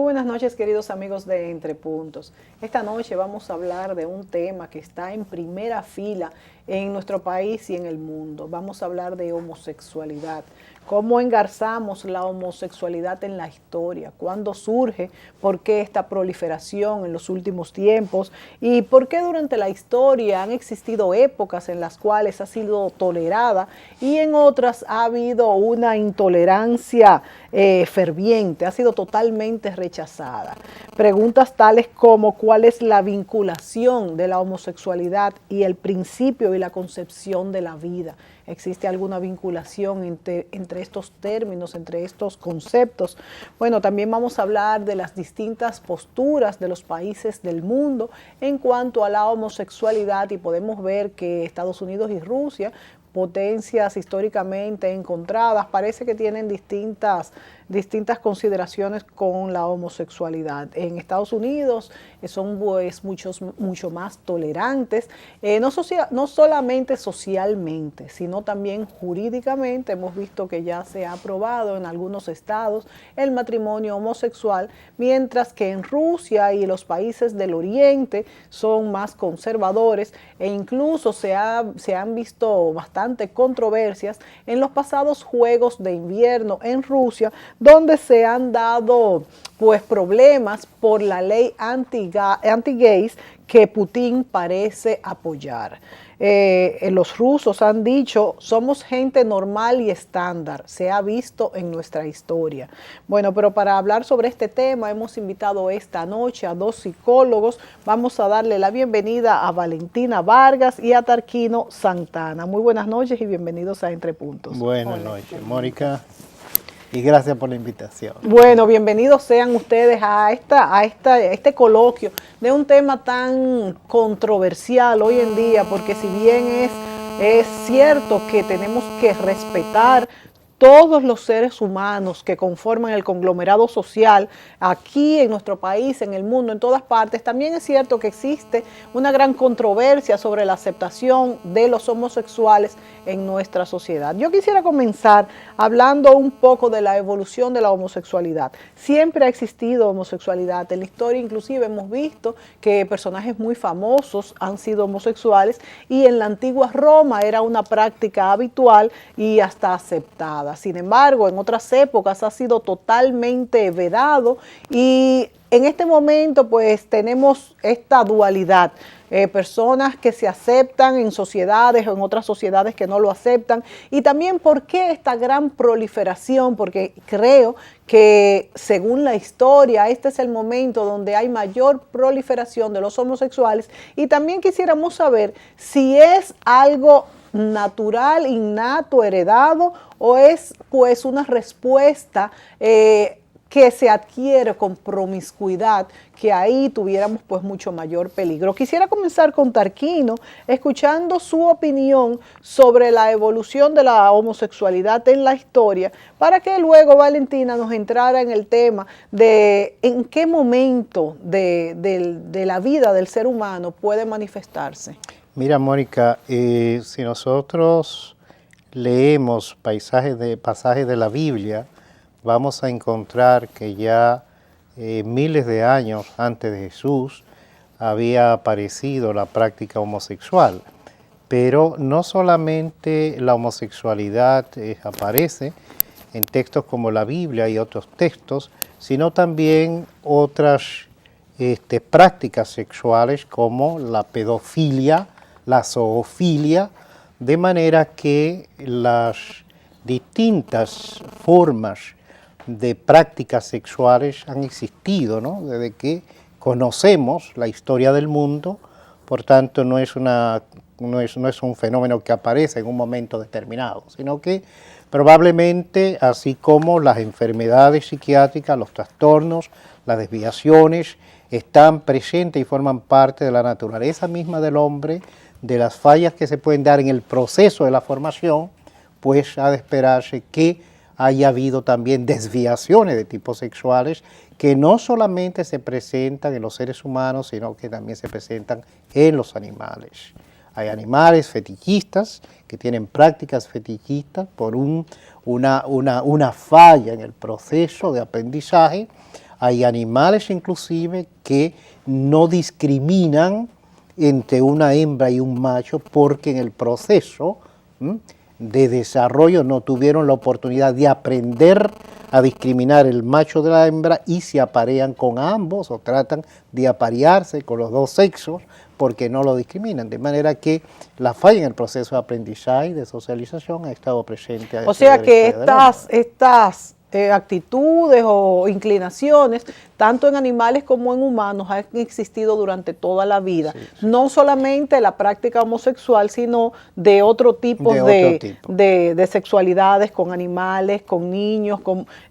buenas noches, queridos amigos de Entre Puntos. Esta noche vamos a hablar de un tema que está en primera fila en nuestro país y en el mundo. Vamos a hablar de homosexualidad. ¿Cómo engarzamos la homosexualidad en la historia? ¿Cuándo surge? ¿Por qué esta proliferación en los últimos tiempos? ¿Y por qué durante la historia han existido épocas en las cuales ha sido tolerada y en otras ha habido una intolerancia ferviente, ha sido totalmente rechazada? Preguntas tales como ¿cuál es la vinculación de la homosexualidad y el principio y la concepción de la vida? ¿Existe alguna vinculación entre estos términos, entre estos conceptos? Bueno, también vamos a hablar de las distintas posturas de los países del mundo en cuanto a la homosexualidad, y podemos ver que Estados Unidos y Rusia, potencias históricamente encontradas, parece que tienen distintas consideraciones con la homosexualidad. En Estados Unidos son pues mucho más tolerantes, no solamente socialmente, sino también jurídicamente. Hemos visto que ya se ha aprobado en algunos estados el matrimonio homosexual, mientras que en Rusia y los países del Oriente son más conservadores, e incluso se han visto bastante controversias en los pasados Juegos de Invierno en Rusia, donde se han dado pues problemas por la ley anti-gays que Putin parece apoyar. Los rusos han dicho, somos gente normal y estándar, se ha visto en nuestra historia. Bueno, pero para hablar sobre este tema hemos invitado esta noche a dos psicólogos. Vamos a darle la bienvenida a Valentina Vargas y a Tarquino Santana. Muy buenas noches y bienvenidos a Entre Puntos. Buenas noches, Mónica. Y gracias por la invitación. Bueno, bienvenidos sean ustedes a este coloquio de un tema tan controversial hoy en día, porque si bien es cierto que tenemos que respetar todos los seres humanos que conforman el conglomerado social aquí en nuestro país, en el mundo, en todas partes, también es cierto que existe una gran controversia sobre la aceptación de los homosexuales en nuestra sociedad. Yo quisiera comenzar hablando un poco de la evolución de la homosexualidad. Siempre ha existido homosexualidad en la historia, inclusive hemos visto que personajes muy famosos han sido homosexuales, y en la antigua Roma era una práctica habitual y hasta aceptada. Sin embargo, en otras épocas ha sido totalmente vedado, y en este momento pues tenemos esta dualidad. Personas que se aceptan en sociedades o en otras sociedades que no lo aceptan. Y también por qué esta gran proliferación, porque creo que según la historia este es el momento donde hay mayor proliferación de los homosexuales, y también quisiéramos saber si es algo natural, innato, heredado, o es pues una respuesta que se adquiere con promiscuidad, que ahí tuviéramos pues mucho mayor peligro. Quisiera comenzar con Tarquino, escuchando su opinión sobre la evolución de la homosexualidad en la historia, para que luego Valentina nos entrara en el tema de en qué momento de la vida del ser humano puede manifestarse. Mira, Mónica, si nosotros leemos pasajes de la Biblia, vamos a encontrar que ya miles de años antes de Jesús había aparecido la práctica homosexual. Pero no solamente la homosexualidad aparece en textos como la Biblia y otros textos, sino también otras prácticas sexuales como la pedofilia, la zoofilia, de manera que las distintas formas de prácticas sexuales han existido, ¿no? Desde que conocemos la historia del mundo. Por tanto, no es un fenómeno que aparece en un momento determinado, sino que probablemente, así como las enfermedades psiquiátricas, los trastornos, las desviaciones, están presentes y forman parte de la naturaleza misma del hombre, de las fallas que se pueden dar en el proceso de la formación, pues ha de esperarse que haya habido también desviaciones de tipos sexuales que no solamente se presentan en los seres humanos, sino que también se presentan en los animales. Hay animales fetichistas que tienen prácticas fetichistas por una falla en el proceso de aprendizaje. Hay animales inclusive que no discriminan entre una hembra y un macho porque en el proceso de desarrollo no tuvieron la oportunidad de aprender a discriminar el macho de la hembra y se aparean con ambos o tratan de aparearse con los dos sexos porque no lo discriminan. De manera que la falla en el proceso de aprendizaje y de socialización ha estado presente. O sea que estas actitudes o inclinaciones, tanto en animales como en humanos, han existido durante toda la vida. Sí, sí. No solamente la práctica homosexual, sino de otro tipo de sexualidades con animales, con niños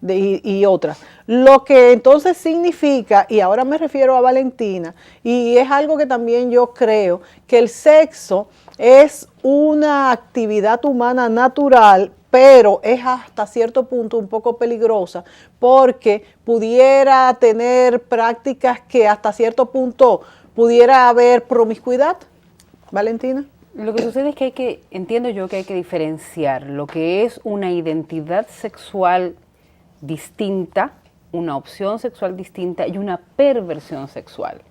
y otras. Lo que entonces significa, y ahora me refiero a Valentina, y es algo que también yo creo, que el sexo es una actividad humana natural, pero es hasta cierto punto un poco peligrosa porque pudiera tener prácticas que hasta cierto punto pudiera haber promiscuidad. Valentina. Lo que sucede es que entiendo yo que hay que diferenciar lo que es una identidad sexual distinta, una opción sexual distinta y una perversión sexual.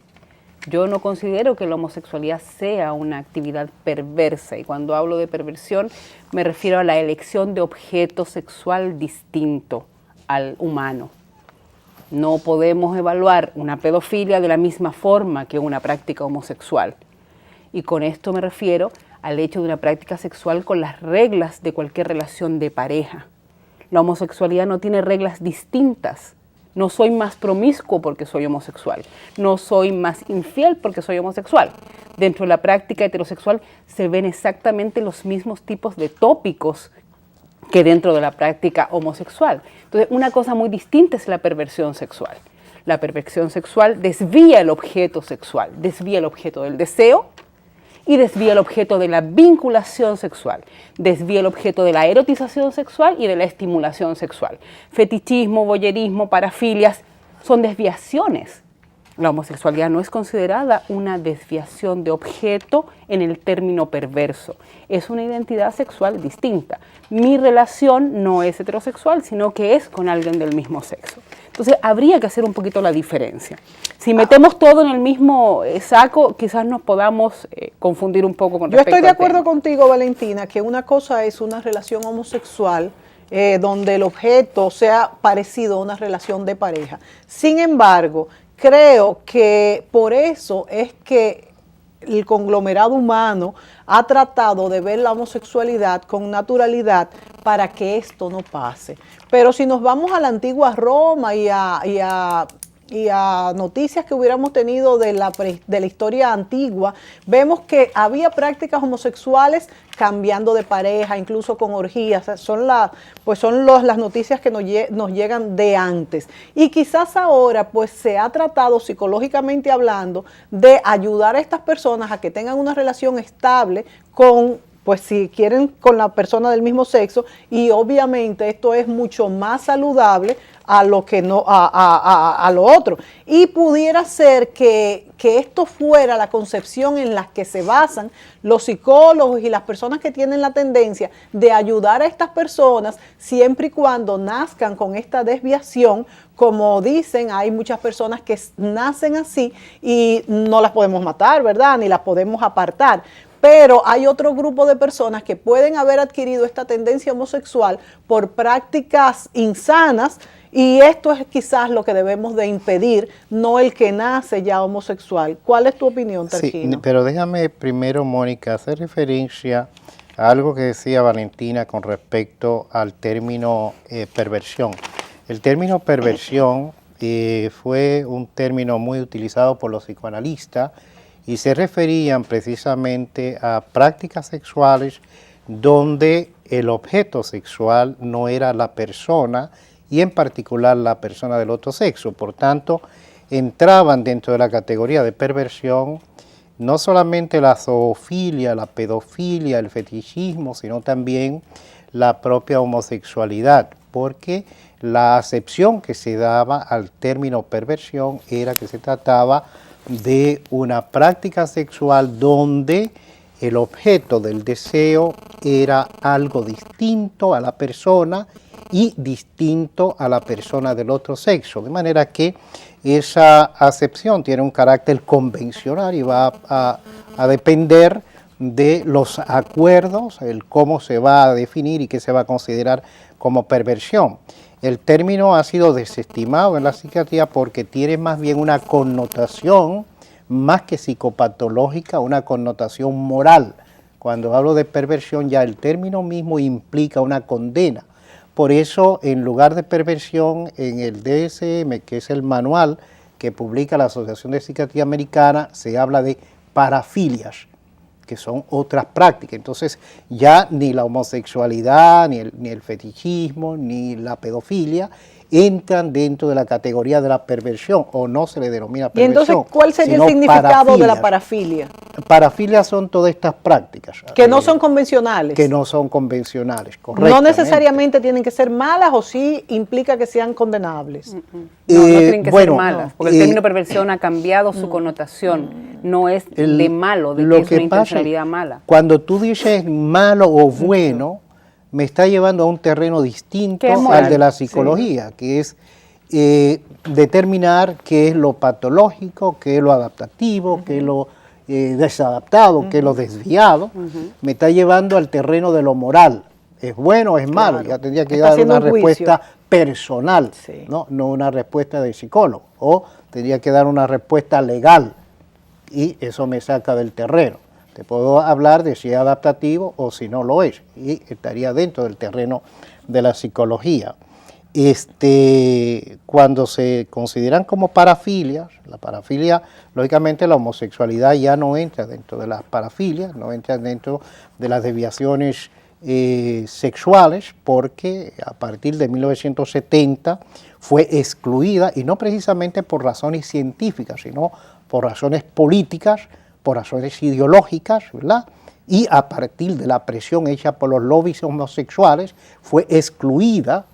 Yo no considero que la homosexualidad sea una actividad perversa, y cuando hablo de perversión me refiero a la elección de objeto sexual distinto al humano. No podemos evaluar una pedofilia de la misma forma que una práctica homosexual. Y con esto me refiero al hecho de una práctica sexual con las reglas de cualquier relación de pareja. La homosexualidad no tiene reglas distintas. No soy más promiscuo porque soy homosexual. No soy más infiel porque soy homosexual. Dentro de la práctica heterosexual se ven exactamente los mismos tipos de tópicos que dentro de la práctica homosexual. Entonces, una cosa muy distinta es la perversión sexual. La perversión sexual desvía el objeto sexual, desvía el objeto del deseo y desvía el objeto de la vinculación sexual, desvía el objeto de la erotización sexual y de la estimulación sexual. Fetichismo, voyerismo, parafilias son desviaciones. La homosexualidad no es considerada una desviación de objeto en el término perverso, es una identidad sexual distinta. Mi relación no es heterosexual, sino que es con alguien del mismo sexo. Entonces habría que hacer un poquito la diferencia. Si metemos todo en el mismo saco, quizás nos podamos confundir un poco con respecto al tema. Yo estoy de acuerdo contigo, Valentina, que una cosa es una relación homosexual donde el objeto sea parecido a una relación de pareja. Sin embargo, creo que por eso es que el conglomerado humano ha tratado de ver la homosexualidad con naturalidad para que esto no pase. Pero si nos vamos a la antigua Roma y a noticias que hubiéramos tenido de la historia antigua, vemos que había prácticas homosexuales cambiando de pareja, incluso con orgías. Son las noticias que nos llegan de antes. Y quizás ahora pues se ha tratado psicológicamente hablando de ayudar a estas personas a que tengan una relación estable con, pues si quieren, con la persona del mismo sexo, y obviamente esto es mucho más saludable a lo que no a lo otro. Y pudiera ser que esto fuera la concepción en la que se basan los psicólogos y las personas que tienen la tendencia de ayudar a estas personas siempre y cuando nazcan con esta desviación. Como dicen, hay muchas personas que nacen así y no las podemos matar, ¿verdad? Ni las podemos apartar. Pero hay otro grupo de personas que pueden haber adquirido esta tendencia homosexual por prácticas insanas, y esto es quizás lo que debemos de impedir, no el que nace ya homosexual. ¿Cuál es tu opinión, Tarquino? Sí, pero déjame primero, Mónica, hacer referencia a algo que decía Valentina con respecto al término perversión. El término perversión fue un término muy utilizado por los psicoanalistas y se referían precisamente a prácticas sexuales donde el objeto sexual no era la persona, y en particular la persona del otro sexo. Por tanto, entraban dentro de la categoría de perversión no solamente la zoofilia, la pedofilia, el fetichismo, sino también la propia homosexualidad, porque la acepción que se daba al término perversión era que se trataba de una práctica sexual donde el objeto del deseo era algo distinto a la persona y distinto a la persona del otro sexo, de manera que esa acepción tiene un carácter convencional y va a depender de los acuerdos, el cómo se va a definir y qué se va a considerar como perversión. El término ha sido desestimado en la psiquiatría porque tiene más bien una connotación, más que psicopatológica, una connotación moral. Cuando hablo de perversión, ya el término mismo implica una condena. Por eso, en lugar de perversión, en el DSM, que es el manual que publica la Asociación de Psiquiatría Americana, se habla de parafilias, que son otras prácticas. Entonces, ya ni la homosexualidad, ni el fetichismo, ni la pedofilia entran dentro de la categoría de la perversión, o no se le denomina perversión. Y entonces, ¿cuál sería el significado de la parafilia? Parafilias son todas estas prácticas. Que no son convencionales. Que no son convencionales, correcto. No necesariamente tienen que ser malas, o sí implica que sean condenables. No tienen que ser malas, porque el término perversión ha cambiado su connotación. No es de malo, de que es una intencionalidad mala. Cuando tú dices malo o bueno, me está llevando a un terreno distinto al de la psicología, que es determinar qué es lo patológico, qué es lo adaptativo, qué es lo desadaptado, qué es lo desviado. Me está llevando al terreno de lo moral. ¿Es bueno o es malo? Ya tendría que dar una respuesta personal, no una respuesta de psicólogo, o tendría que dar una respuesta legal, y eso me saca del terreno. Te puedo hablar de si es adaptativo o si no lo es, y estaría dentro del terreno de la psicología. Cuando se consideran como parafilias, la parafilia, lógicamente la homosexualidad ya no entra dentro de las parafilias, no entra dentro de las desviaciones sexuales, porque a partir de 1970 fue excluida, y no precisamente por razones científicas, sino por razones políticas, por razones ideológicas, ¿verdad? Y a partir de la presión hecha por los lobbies homosexuales, fue excluida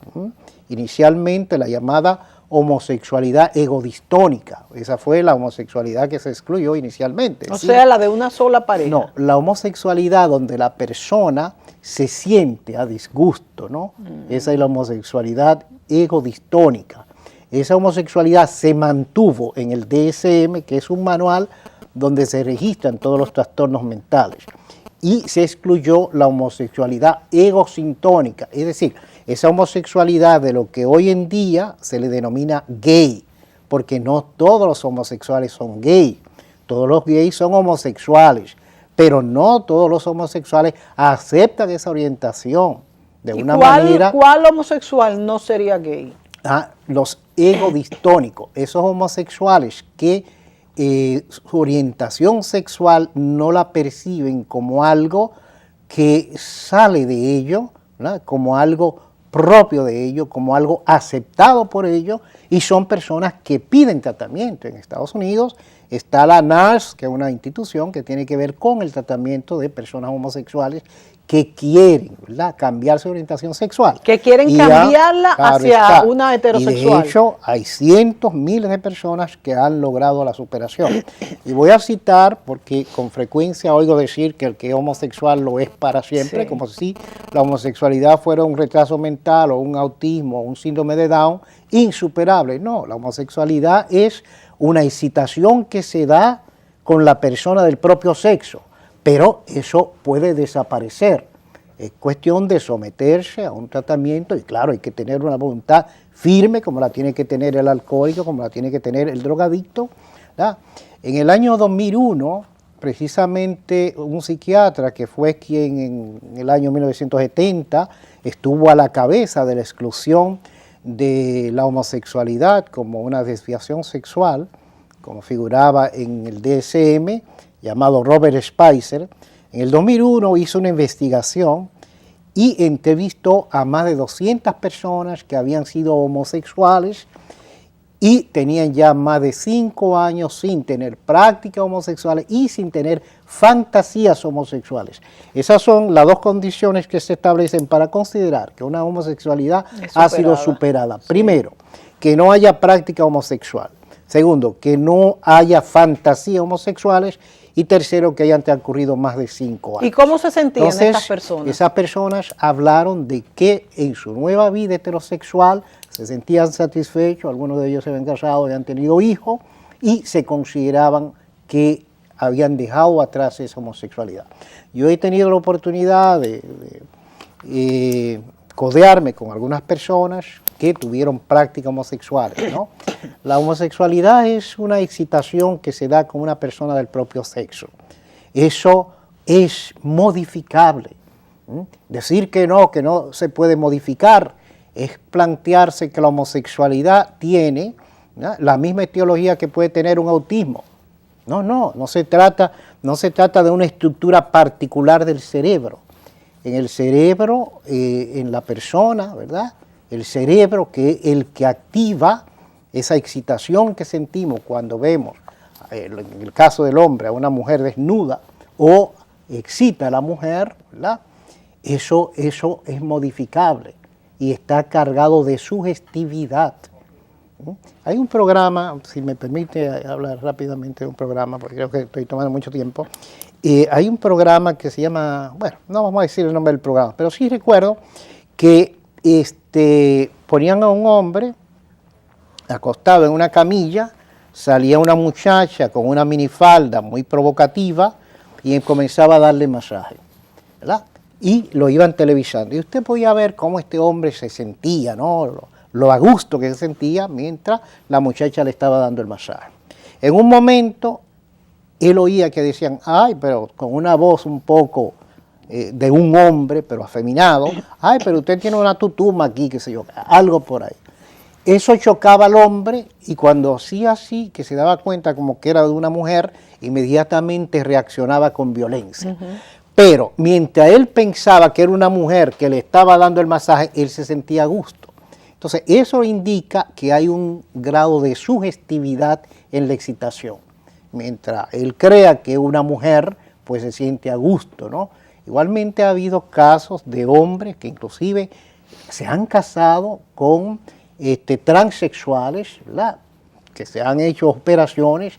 inicialmente la llamada homosexualidad egodistónica. Esa fue la homosexualidad que se excluyó inicialmente. O sea, la de una sola pareja. No, la homosexualidad donde la persona se siente a disgusto, ¿no? Esa es la homosexualidad egodistónica. Esa homosexualidad se mantuvo en el DSM, que es un manual donde se registran todos los trastornos mentales, y se excluyó la homosexualidad egosintónica, es decir, esa homosexualidad de lo que hoy en día se le denomina gay, porque no todos los homosexuales son gay, todos los gays son homosexuales, pero no todos los homosexuales aceptan esa orientación de una manera. ¿Cuál homosexual no sería gay? Los egodistónicos, esos homosexuales que su orientación sexual no la perciben como algo que sale de ellos, ¿verdad? Como algo propio de ellos, como algo aceptado por ellos, y son personas que piden tratamiento. En Estados Unidos está la NARS, que es una institución que tiene que ver con el tratamiento de personas homosexuales que quieren, ¿verdad?, cambiar su orientación sexual. Que quieren cambiarla hacia una heterosexual. Y de hecho, hay cientos, miles de personas que han logrado la superación. Y voy a citar, porque con frecuencia oigo decir que el que es homosexual lo es para siempre, como si la homosexualidad fuera un retraso mental o un autismo o un síndrome de Down insuperable. No, la homosexualidad es una excitación que se da con la persona del propio sexo, pero eso puede desaparecer. Es cuestión de someterse a un tratamiento, y claro, hay que tener una voluntad firme, como la tiene que tener el alcohólico, como la tiene que tener el drogadicto, ¿verdad? En el año 2001, precisamente un psiquiatra que fue quien en el año 1970 estuvo a la cabeza de la exclusión de la homosexualidad como una desviación sexual, como figuraba en el DSM, llamado Robert Spicer, en el 2001 hizo una investigación y entrevistó a más de 200 personas que habían sido homosexuales y tenían ya más de 5 años sin tener prácticas homosexuales y sin tener fantasías homosexuales. Esas son las dos condiciones que se establecen para considerar que una homosexualidad ha sido superada. Sí. Primero, que no haya práctica homosexual. Segundo, que no haya fantasías homosexuales. y tercero, que hayan transcurrido más de 5 años. ¿Y cómo se sentían Entonces, estas personas? Esas personas hablaron de que en su nueva vida heterosexual se sentían satisfechos, algunos de ellos se habían casado y han tenido hijos, y se consideraban que habían dejado atrás esa homosexualidad. Yo he tenido la oportunidad de codearme con algunas personas que tuvieron prácticas homosexuales, ¿no? La homosexualidad es una excitación que se da con una persona del propio sexo. Eso es modificable. Decir que no se puede modificar es plantearse que la homosexualidad tiene, ¿no?, la misma etiología que puede tener un autismo. No se trata de una estructura particular del cerebro. En el cerebro, en la persona, ¿verdad?, el cerebro, que es el que activa esa excitación que sentimos cuando vemos, en el caso del hombre, a una mujer desnuda, o excita a la mujer, ¿verdad? Eso es modificable y está cargado de sugestividad. Hay un programa, si me permite hablar rápidamente de un programa, porque creo que estoy tomando mucho tiempo. Hay un programa que se llama, bueno, no vamos a decir el nombre del programa, pero sí recuerdo que ponían a un hombre acostado en una camilla, salía una muchacha con una minifalda muy provocativa y comenzaba a darle masaje, ¿verdad? Y lo iban televisando. Y usted podía ver cómo este hombre se sentía, ¿no? Lo a gusto que se sentía mientras la muchacha le estaba dando el masaje. En un momento, él oía que decían, ay, pero con una voz un poco de un hombre, pero afeminado, ay, pero usted tiene una tutuma aquí, qué sé yo, algo por ahí. Eso chocaba al hombre y cuando hacía así, que se daba cuenta como que era de una mujer, inmediatamente reaccionaba con violencia. Pero mientras él pensaba que era una mujer que le estaba dando el masaje, él se sentía a gusto. Entonces, eso indica que hay un grado de sugestividad en la excitación. Mientras él crea que es una mujer, pues se siente a gusto, ¿no? Igualmente ha habido casos de hombres que inclusive se han casado con transexuales, ¿verdad?, que se han hecho operaciones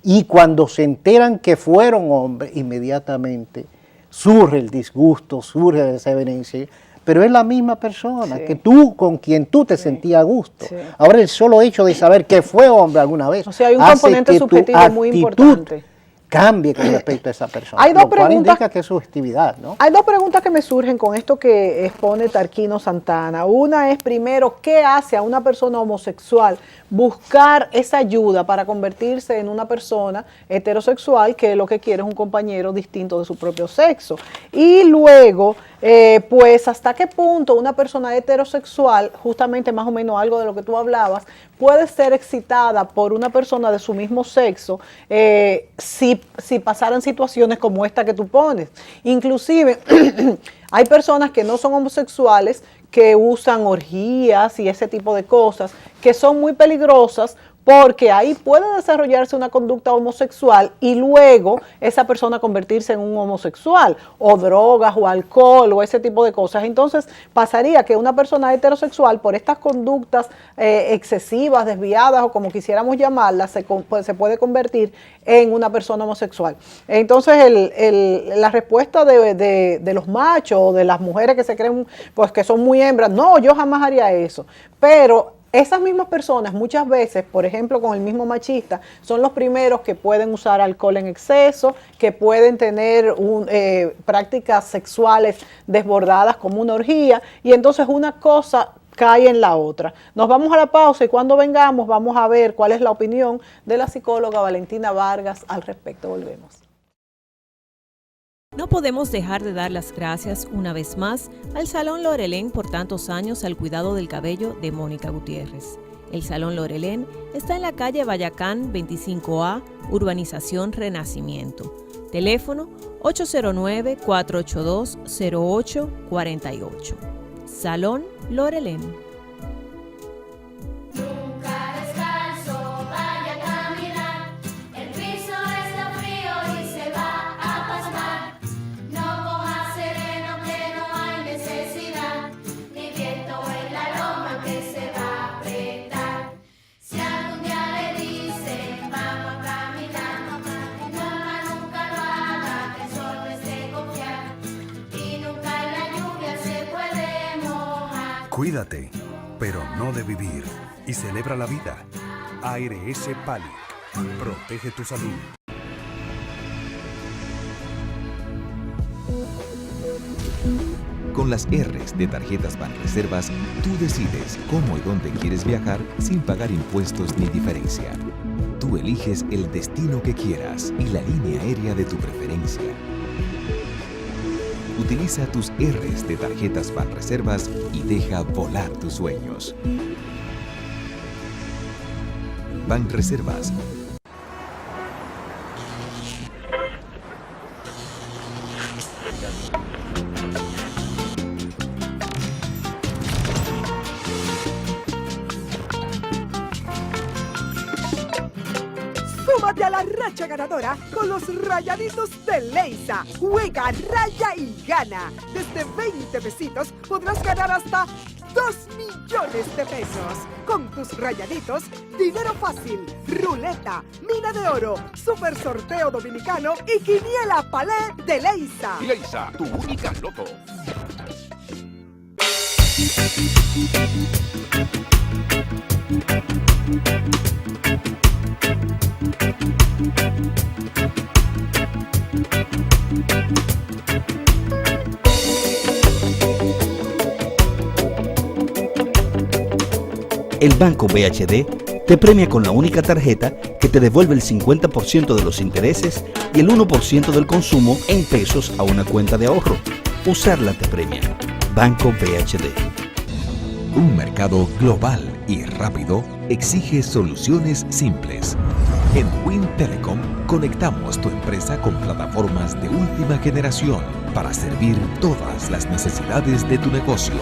y cuando se enteran que fueron hombres, inmediatamente surge el disgusto, surge la desavenencia, pero es la misma persona que tú, con quien tú te sentías a gusto. Ahora el solo hecho de saber que fue hombre alguna vez, o sea, hay un componente subjetivo muy importante. Cambie con respecto a esa persona. Hay dos lo cual preguntas, indica que es sugestividad, ¿no? Hay dos preguntas que me surgen con esto que expone Tarquino Santana. Una es, primero, ¿qué hace a una persona homosexual buscar esa ayuda para convertirse en una persona heterosexual que lo que quiere es un compañero distinto de su propio sexo? Y luego, pues, ¿hasta qué punto una persona heterosexual, justamente más o menos algo de lo que tú hablabas, puede ser excitada por una persona de su mismo sexo si pasaran situaciones como esta que tú pones? Inclusive, hay personas que no son homosexuales que usan orgías y ese tipo de cosas que son muy peligrosas porque ahí puede desarrollarse una conducta homosexual y luego esa persona convertirse en un homosexual, o drogas, o alcohol, o ese tipo de cosas. Entonces pasaría que una persona heterosexual, por estas conductas excesivas, desviadas, o como quisiéramos llamarlas, se puede convertir en una persona homosexual. Entonces la respuesta de los machos o de las mujeres que se creen pues que son muy hembras, no, yo jamás haría eso. Pero esas mismas personas muchas veces, por ejemplo con el mismo machista, son los primeros que pueden usar alcohol en exceso, que pueden tener prácticas sexuales desbordadas como una orgía, y entonces una cosa cae en la otra. Nos vamos a la pausa y cuando vengamos vamos a ver cuál es la opinión de la psicóloga Valentina Vargas al respecto. Volvemos. No podemos dejar de dar las gracias una vez más al Salón Lorelén por tantos años al cuidado del cabello de Mónica Gutiérrez. El Salón Lorelén está en la calle Bayacán 25A, Urbanización Renacimiento. Teléfono 809-482-0848. Salón Lorelén. Nunca Cuídate, pero no de vivir. Y celebra la vida. ARS Pali. Protege tu salud. Con las R's de tarjetas Banreservas, tú decides cómo y dónde quieres viajar sin pagar impuestos ni diferencia. Tú eliges el destino que quieras y la línea aérea de tu preferencia. Utiliza tus R's de tarjetas Banreservas y deja volar tus sueños. Banreservas. Súmate a la racha ganadora con los rayaditos de Leisa. Juega, raya y gana. Desde 20 pesitos podrás ganar hasta 2 millones de pesos. Con tus rayaditos, dinero fácil, ruleta, mina de oro, super sorteo dominicano y quiniela palé de Leisa. Leisa, tu única loto. El Banco BHD te premia con la única tarjeta que te devuelve el 50% de los intereses y el 1% del consumo en pesos a una cuenta de ahorro. Usarla te premia. Banco BHD. Un mercado global y rápido exige soluciones simples. En Win Telecom conectamos tu empresa con plataformas de última generación para servir todas las necesidades de tu negocio.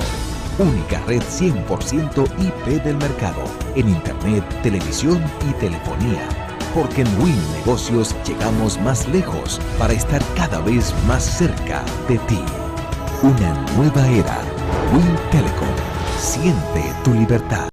Única red 100% IP del mercado en Internet, televisión y telefonía. Porque en Win Negocios llegamos más lejos para estar cada vez más cerca de ti. Una nueva era. Win Telecom. Siente tu libertad.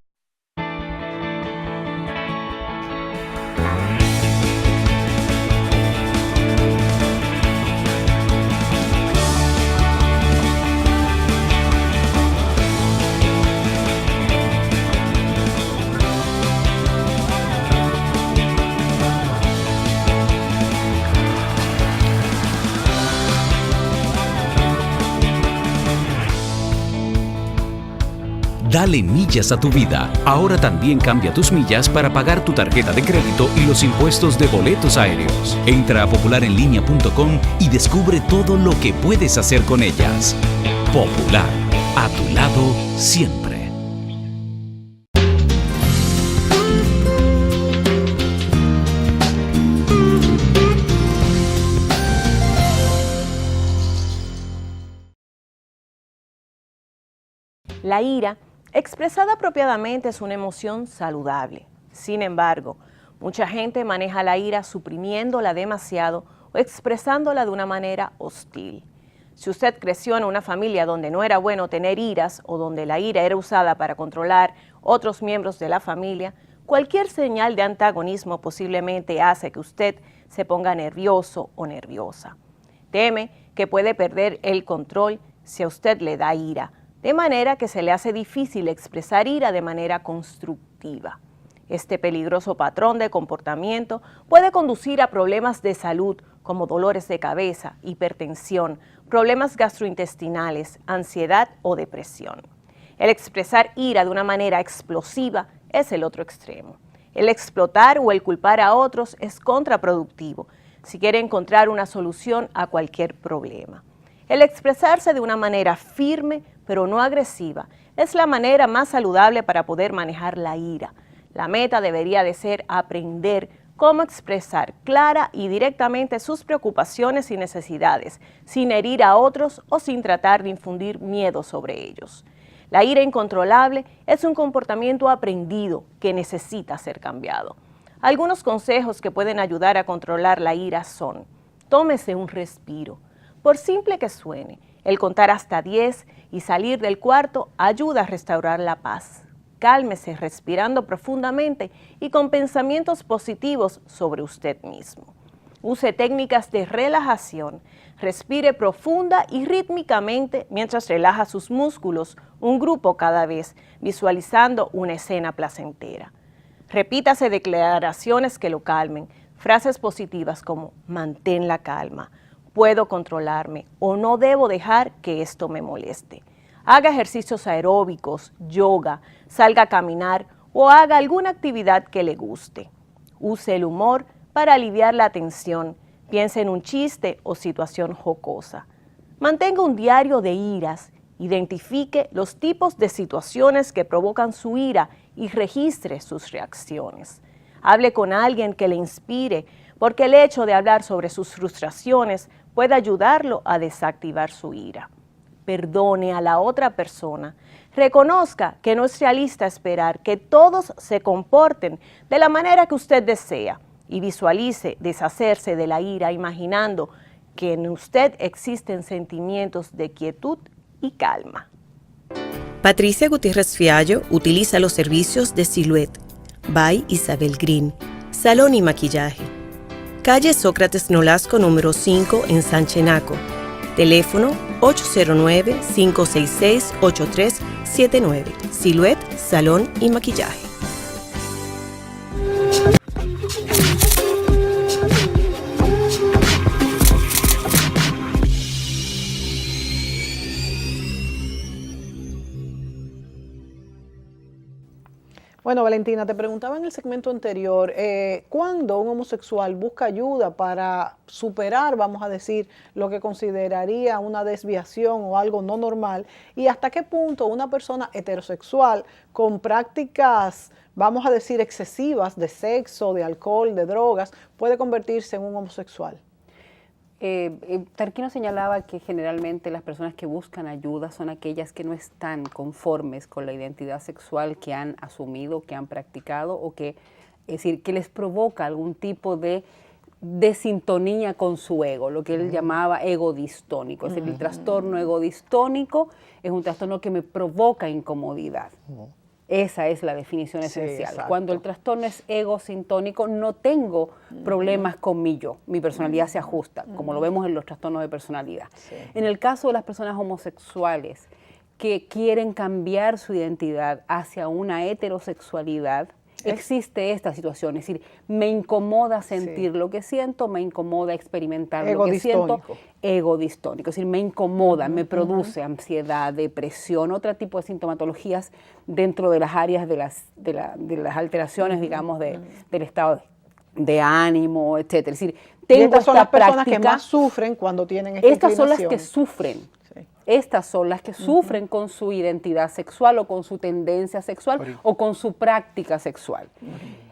Dale millas a tu vida. Ahora también cambia tus millas para pagar tu tarjeta de crédito y los impuestos de boletos aéreos. Entra a popularenlinea.com y descubre todo lo que puedes hacer con ellas. Popular, a tu lado siempre. La ira, expresada apropiadamente, es una emoción saludable. Sin embargo, mucha gente maneja la ira suprimiéndola demasiado o expresándola de una manera hostil. Si usted creció en una familia donde no era bueno tener iras o donde la ira era usada para controlar otros miembros de la familia, cualquier señal de antagonismo posiblemente hace que usted se ponga nervioso o nerviosa. Teme que puede perder el control si a usted le da ira, de manera que se le hace difícil expresar ira de manera constructiva. Este peligroso patrón de comportamiento puede conducir a problemas de salud como dolores de cabeza, hipertensión, problemas gastrointestinales, ansiedad o depresión. El expresar ira de una manera explosiva es el otro extremo. El explotar o el culpar a otros es contraproductivo si quiere encontrar una solución a cualquier problema. El expresarse de una manera firme, pero no agresiva, es la manera más saludable para poder manejar la ira. La meta debería de ser aprender cómo expresar clara y directamente sus preocupaciones y necesidades, sin herir a otros o sin tratar de infundir miedo sobre ellos. La ira incontrolable es un comportamiento aprendido que necesita ser cambiado. Algunos consejos que pueden ayudar a controlar la ira son: tómese un respiro. Por simple que suene, el contar hasta 10 y salir del cuarto ayuda a restaurar la paz. Cálmese respirando profundamente y con pensamientos positivos sobre usted mismo. Use técnicas de relajación. Respire profunda y rítmicamente mientras relaja sus músculos, un grupo cada vez, visualizando una escena placentera. Repítase declaraciones que lo calmen, frases positivas como mantén la calma, puedo controlarme o no debo dejar que esto me moleste. Haga ejercicios aeróbicos, yoga, salga a caminar o haga alguna actividad que le guste. Use el humor para aliviar la tensión. Piense en un chiste o situación jocosa. Mantenga un diario de iras. Identifique los tipos de situaciones que provocan su ira y registre sus reacciones. Hable con alguien que le inspire, porque el hecho de hablar sobre sus frustraciones puede ayudarlo a desactivar su ira. Perdone a la otra persona. Reconozca que no es realista esperar que todos se comporten de la manera que usted desea y visualice deshacerse de la ira imaginando que en usted existen sentimientos de quietud y calma. Patricia Gutiérrez Fiallo utiliza los servicios de Silhouette by Isabel Green, salón y maquillaje. Calle Sócrates Nolasco número 5 en San Chenaco. Teléfono 809-566-8379. Silhouette, salón y maquillaje. Bueno, Valentina, te preguntaba en el segmento anterior, ¿cuándo un homosexual busca ayuda para superar, vamos a decir, lo que consideraría una desviación o algo no normal? ¿Y hasta qué punto una persona heterosexual con prácticas, vamos a decir, excesivas de sexo, de alcohol, de drogas, puede convertirse en un homosexual? Tarquino señalaba que generalmente las personas que buscan ayuda son aquellas que no están conformes con la identidad sexual que han asumido, que han practicado o que, es decir, que les provoca algún tipo de desintonía con su ego, lo que él llamaba ego distónico. Es decir, el trastorno ego distónico es un trastorno que me provoca incomodidad. Esa es la definición esencial. Exacto. Cuando el trastorno es egosintónico, no tengo problemas con mi yo. Mi personalidad se ajusta, como lo vemos en los trastornos de personalidad. Sí. En el caso de las personas homosexuales que quieren cambiar su identidad hacia una heterosexualidad, existe esta situación. Es decir, me incomoda sentir lo que siento, me incomoda experimentar lo que siento. Ego distónico. Es decir, me incomoda, me produce ansiedad, depresión, otro tipo de sintomatologías dentro de las áreas de las alteraciones, digamos, del estado de ánimo, etcétera. Es decir, tengo estas son las personas práctica, que más sufren cuando tienen esta Estas son las que inclinación. sufren. Estas son las que sufren con su identidad sexual o con su tendencia sexual o con su práctica sexual.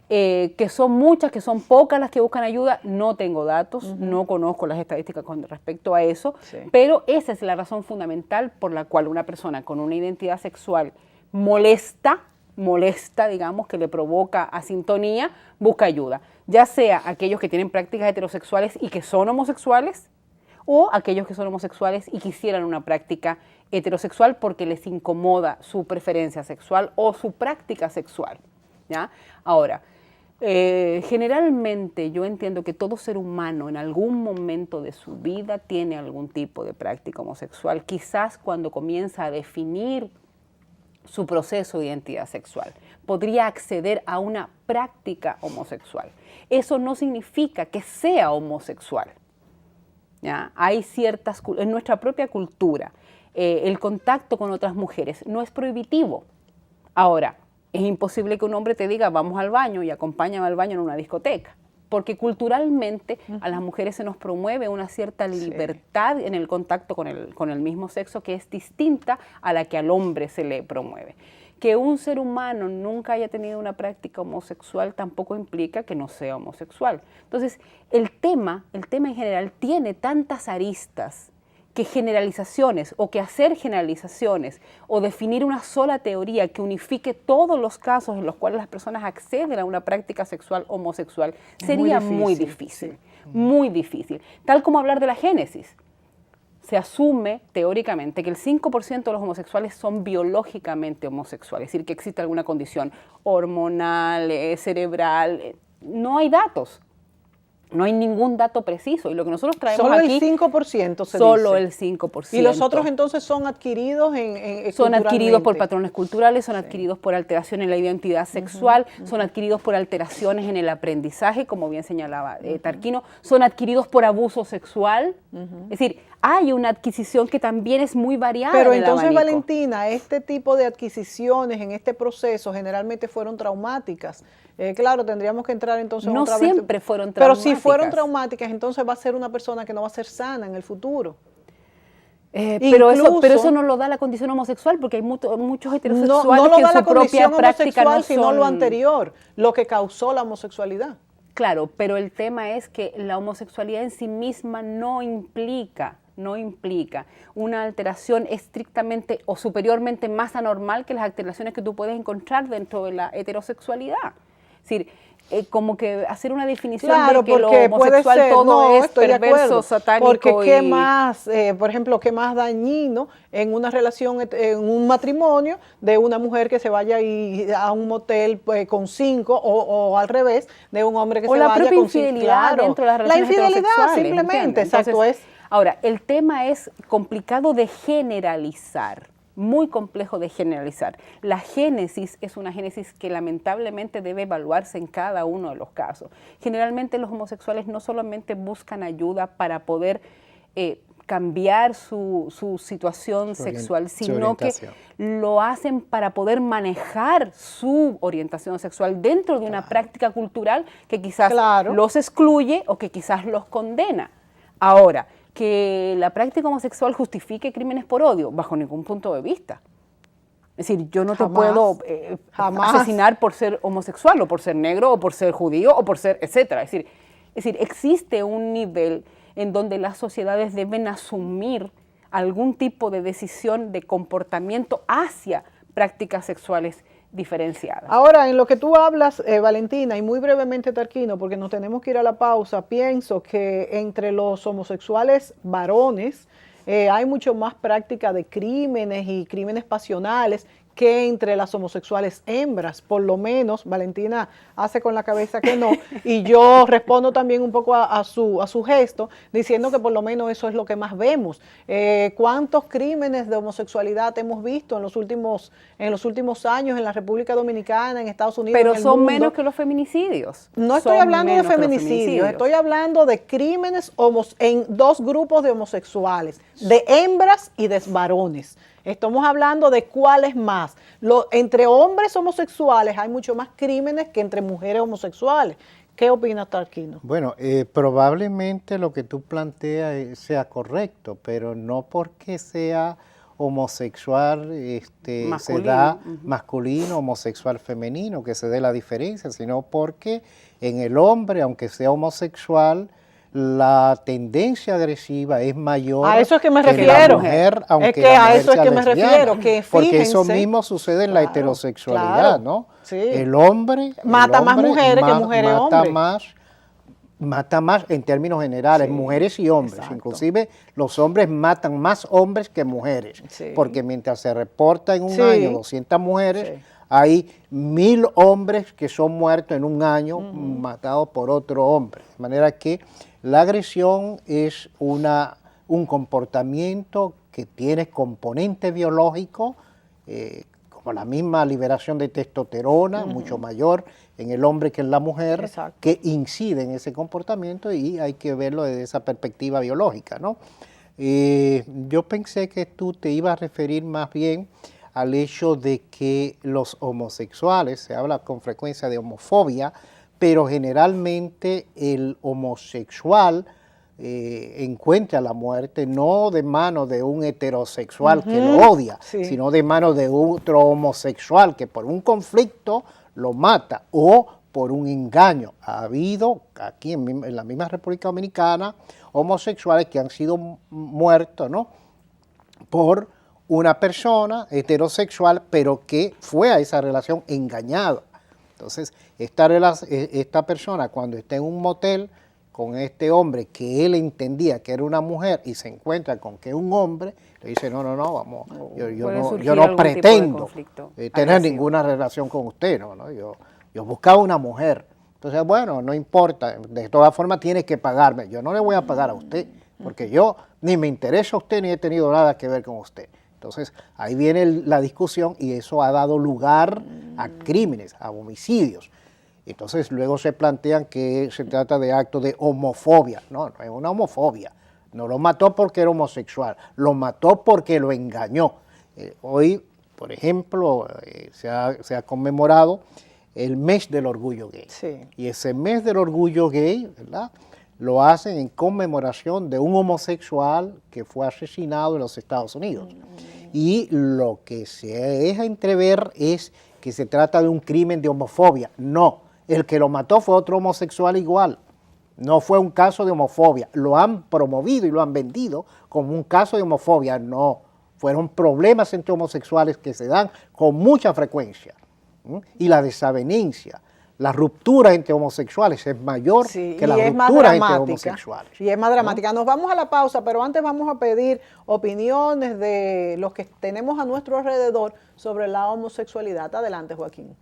Que son muchas, que son pocas las que buscan ayuda, no tengo datos, no conozco las estadísticas con respecto a eso, pero esa es la razón fundamental por la cual una persona con una identidad sexual molesta, digamos, que le provoca asintonía, busca ayuda. Ya sea aquellos que tienen prácticas heterosexuales y que son homosexuales, o aquellos que son homosexuales y quisieran una práctica heterosexual porque les incomoda su preferencia sexual o su práctica sexual, ¿ya? Ahora, generalmente yo entiendo que todo ser humano en algún momento de su vida tiene algún tipo de práctica homosexual, quizás cuando comienza a definir su proceso de identidad sexual, podría acceder a una práctica homosexual. Eso no significa que sea homosexual. ¿Ya? Hay ciertas, en nuestra propia cultura, el contacto con otras mujeres no es prohibitivo. Ahora, es imposible que un hombre te diga vamos al baño y acompáñame al baño en una discoteca, porque culturalmente a las mujeres se nos promueve una cierta libertad en el contacto con el mismo sexo que es distinta a la que al hombre se le promueve. Que un ser humano nunca haya tenido una práctica homosexual tampoco implica que no sea homosexual. Entonces, el tema en general tiene tantas aristas que generalizaciones o que hacer generalizaciones o definir una sola teoría que unifique todos los casos en los cuales las personas acceden a una práctica sexual homosexual sería muy difícil. Muy difícil. Tal como hablar de la génesis. Se asume teóricamente que el 5% de los homosexuales son biológicamente homosexuales, es decir, que existe alguna condición hormonal, cerebral. No hay datos. No hay ningún dato preciso y lo que nosotros traemos solo aquí... el 5% se Solo dice. el 5%. ¿Y los otros entonces son adquiridos son adquiridos por culturalmente? patrones culturales, son adquiridos por alteraciones en la identidad sexual, son adquiridos por alteraciones en el aprendizaje, como bien señalaba Tarquino, son adquiridos por abuso sexual. Es decir, hay una adquisición que también es muy variada. Pero en el entonces, abanico. Valentina, este tipo de adquisiciones en este proceso generalmente fueron traumáticas. Claro, tendríamos que entrar entonces No otra vez. siempre fueron Pero traumáticas. si fueron traumáticas, entonces va a ser una persona que no va a ser sana en el futuro. Pero eso no lo da la condición homosexual, porque hay muchos heterosexuales no lo que da en la su propia condición práctica homosexual, no sino son... lo anterior, lo que causó la homosexualidad. Claro, pero el tema es que la homosexualidad en sí misma no implica una alteración estrictamente o superiormente más anormal que las alteraciones que tú puedes encontrar dentro de la heterosexualidad. Es decir, como que hacer una definición Claro, de que lo porque homosexual puede ser, todo no, es estoy de perverso, acuerdo, satánico porque qué y... más, por ejemplo, qué más dañino en una relación, en un matrimonio de una mujer que se vaya a un motel con 5 o al revés, de un hombre que o se la vaya propia con 5. infidelidad Claro, dentro de las la relaciones infidelidad heterosexuales, simplemente, ¿entiendes? exacto. Entonces, ahora, el tema es complicado de generalizar. Muy complejo de generalizar. La génesis es una génesis que lamentablemente debe evaluarse en cada uno de los casos. Generalmente los homosexuales no solamente buscan ayuda para poder cambiar su situación sexual, sino que lo hacen para poder manejar su orientación sexual dentro de una práctica cultural que quizás los excluye o que quizás los condena. Ahora, que la práctica homosexual justifique crímenes por odio, bajo ningún punto de vista. Es decir, yo no te puedo asesinar por ser homosexual, o por ser negro, o por ser judío, o por ser, etcétera. Es decir, existe un nivel en donde las sociedades deben asumir algún tipo de decisión de comportamiento hacia prácticas sexuales diferenciadas. Ahora, en lo que tú hablas, Valentina, y muy brevemente, Tarquino, porque nos tenemos que ir a la pausa, pienso que entre los homosexuales varones hay mucho más práctica de crímenes y crímenes pasionales que entre las homosexuales hembras, por lo menos. Valentina hace con la cabeza que no, y yo respondo también un poco a su gesto, diciendo que por lo menos eso es lo que más vemos. ¿Cuántos crímenes de homosexualidad hemos visto en los últimos años en la República Dominicana, en Estados Unidos, pero en el son mundo? menos que los feminicidios. No estoy hablando de feminicidios, estoy hablando de crímenes en dos grupos de homosexuales, de hembras y de varones. Estamos hablando de cuáles más. Entre hombres homosexuales hay mucho más crímenes que entre mujeres homosexuales. ¿Qué opinas, Tarquino? Bueno, probablemente lo que tú planteas sea correcto, pero no porque sea homosexual se da masculino, homosexual femenino, que se dé la diferencia, sino porque en el hombre, aunque sea homosexual, la tendencia agresiva es mayor. A eso es que me refiero. La mujer, aunque es que a eso es que me refiero, que porque eso mismo sucede en la heterosexualidad, ¿no? Sí. El hombre mata más mujeres que mujeres hombres. Mata más en términos generales, mujeres y hombres. Exacto. Inclusive los hombres matan más hombres que mujeres, porque mientras se reporta en un año 200 mujeres, hay 1000 hombres que son muertos en un año matados por otro hombre. De manera que la agresión es un comportamiento que tiene componente biológico, como la misma liberación de testosterona, mucho mayor en el hombre que en la mujer, que incide en ese comportamiento, y hay que verlo desde esa perspectiva biológica, ¿no? Yo pensé que tú te ibas a referir más bien al hecho de que los homosexuales, se habla con frecuencia de homofobia, pero generalmente el homosexual encuentra la muerte no de manos de un heterosexual que lo odia, sino de manos de otro homosexual que por un conflicto lo mata o por un engaño. Ha habido aquí en la misma República Dominicana homosexuales que han sido muertos, ¿no?, por una persona heterosexual, pero que fue a esa relación engañada. Entonces, esta persona, cuando está en un motel con este hombre que él entendía que era una mujer y se encuentra con que es un hombre, le dice, no, vamos, yo no pretendo tener ninguna relación con usted, no, yo buscaba una mujer, Entonces, bueno, no importa, de todas formas tiene que pagarme. Yo no le voy a pagar a usted, porque yo ni me interesa a usted ni he tenido nada que ver con usted. Entonces, ahí viene la discusión y eso ha dado lugar a crímenes, a homicidios. Entonces, luego se plantean que se trata de actos de homofobia. No, no es una homofobia. No lo mató porque era homosexual, lo mató porque lo engañó. Hoy, por ejemplo, se ha conmemorado el mes del orgullo gay. Sí. Y ese mes del orgullo gay, ¿verdad?, lo hacen en conmemoración de un homosexual que fue asesinado en los Estados Unidos. Y lo que se deja entrever es que se trata de un crimen de homofobia. No, el que lo mató fue otro homosexual igual. No fue un caso de homofobia. Lo han promovido y lo han vendido como un caso de homofobia. No, fueron problemas entre homosexuales que se dan con mucha frecuencia. Y la desavenencia, la ruptura entre homosexuales es mayor que la ruptura entre homosexuales. Y es más dramática. Nos vamos a la pausa, pero antes vamos a pedir opiniones de los que tenemos a nuestro alrededor sobre la homosexualidad. Adelante, Joaquín.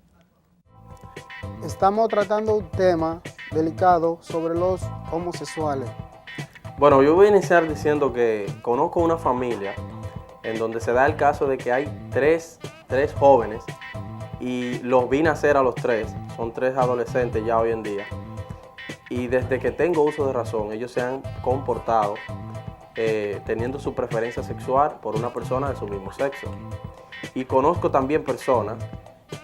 Estamos tratando un tema delicado sobre los homosexuales. Bueno, yo voy a iniciar diciendo que conozco una familia en donde se da el caso de que hay tres jóvenes y los vi nacer a los tres, son tres adolescentes ya hoy en día, y desde que tengo uso de razón, ellos se han comportado teniendo su preferencia sexual por una persona de su mismo sexo. Y conozco también personas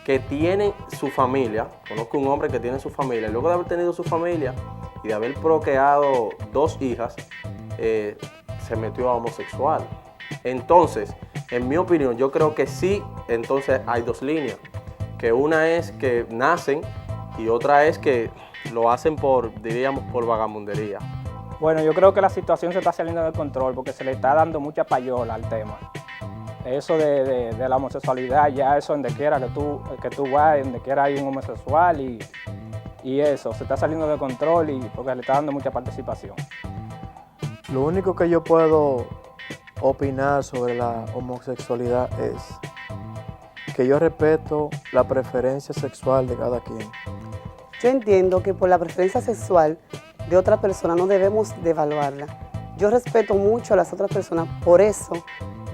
que tienen su familia, conozco un hombre que tiene su familia, y luego de haber tenido su familia y de haber procreado 2 hijas, se metió a homosexual. Entonces, en mi opinión, yo creo que sí, entonces hay 2 líneas. Que una es que nacen y otra es que lo hacen diríamos, por vagamundería. Bueno, yo creo que la situación se está saliendo de control porque se le está dando mucha payola al tema. Eso de la homosexualidad, ya eso donde quiera que tú vayas, donde quiera hay un homosexual y eso, se está saliendo de control y porque le está dando mucha participación. Lo único que yo puedo opinar sobre la homosexualidad es que yo respeto la preferencia sexual de cada quien. Yo entiendo que por la preferencia sexual de otra persona no debemos devaluarla. Yo respeto mucho a las otras personas, por eso